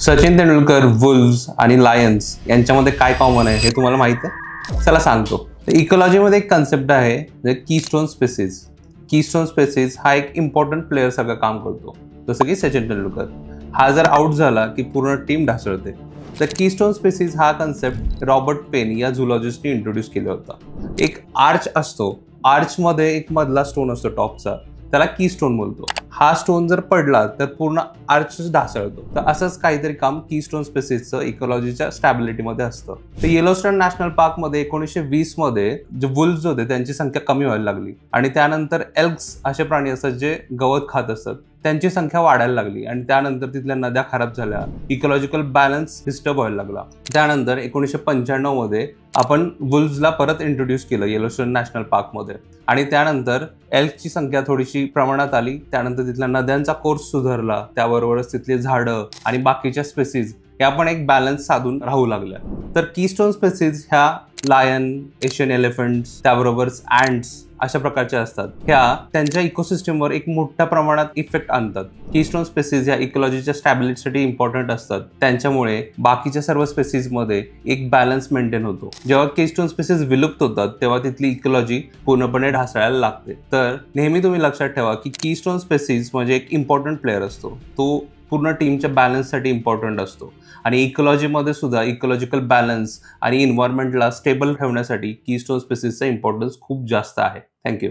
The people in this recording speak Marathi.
सचिन तेंडुलकर, वुल्व्स आणि लायन्स यांच्यामध्ये काय कॉमन आहे हे तुम्हाला माहिती आहे? चला सांगतो. इकोलॉजीमध्ये एक कन्सेप्ट आहे कीस्टोन स्पेसिस. कीस्टोन स्पेसिस हा एक इम्पॉर्टंट प्लेअर सारखं काम करतो. जसं की सचिन तेंडुलकर हा जर आउट झाला की पूर्ण टीम ढासळते. तर कीस्टोन स्पेसिस हा कन्सेप्ट रॉबर्ट पेन या झुलॉजिस्टने इंट्रोड्यूस केला होता. एक आर्च असतो, आर्चमध्ये एक मधला स्टोन असतो टॉपचा, त्याला कीस्टोन बोलतो. हा स्टोन जर पडला तर पूर्ण आर्चच ढासळतो. तर असंच काहीतरी काम कीस्टोन स्पेसिसचं इकोलॉजीच्या स्टॅबिलिटीमध्ये असतं. तर येलोस्टोन नॅशनल पार्कमध्ये 1920 मध्ये जे वुल्व्स होते त्यांची संख्या कमी व्हायला लागली आणि त्यानंतर एल्क्स असे प्राणी असतात जे गवत खात असतात, त्यांची संख्या वाढायला लागली आणि त्यानंतर तिथल्या नद्या खराब झाल्या, इकोलॉजिकल बॅलन्स डिस्टर्ब व्हायला लागला. त्यानंतर 1995 मध्ये आपण वुल्व्सला परत इंट्रोड्यूस केलं येलोस्टोन नॅशनल पार्कमध्ये आणि त्यानंतर एल्कची संख्या थोडीशी प्रमाणात आली. त्यानंतर तिथल्या नद्यांचा कोर्स सुधारला, त्याबरोबरच तिथले झाडं आणि बाकीच्या स्पेसीज या पण एक बॅलन्स साधून राहू लागल्या. तर कीस्टोन स्पेसीज ह्या लायन, एशियन एलिफंट्स, त्याबरोबरच अँट्स अशा प्रकारच्या असतात. ह्या त्यांच्या इकोसिस्टमवर एक मोठ्या प्रमाणात इफेक्ट आणतात. कीस्टोन स्पेसीज ह्या इकोलॉजीच्या स्टॅबिलिटीसाठी इम्पॉर्टंट असतात. त्यांच्यामुळे बाकीच्या सर्व स्पेसीजमध्ये एक बॅलन्स मेंटेन होतो. जेव्हा कीस्टोन स्पेसीज विलुप्त होतात तेव्हा तिथली इकोलॉजी पूर्णपणे ढासळायला लागते. तर नेहमी तुम्ही लक्षात ठेवा की कीस्टोन स्पेसीज म्हणजे एक इम्पॉर्टंट प्लेअर असतो. तो पूर्ण टीमच्या बॅलन्ससाठी इम्पॉर्टंट असतो आणि इकोलॉजीमध्ये सुद्धा इकोलॉजिकल बॅलन्स आणि इन्व्हायरमेंटला स्टेबल ठेवण्यासाठी कीस्टोन स्पेसीसचा इम्पॉर्टन्स खूप जास्त आहे. थँक्यू.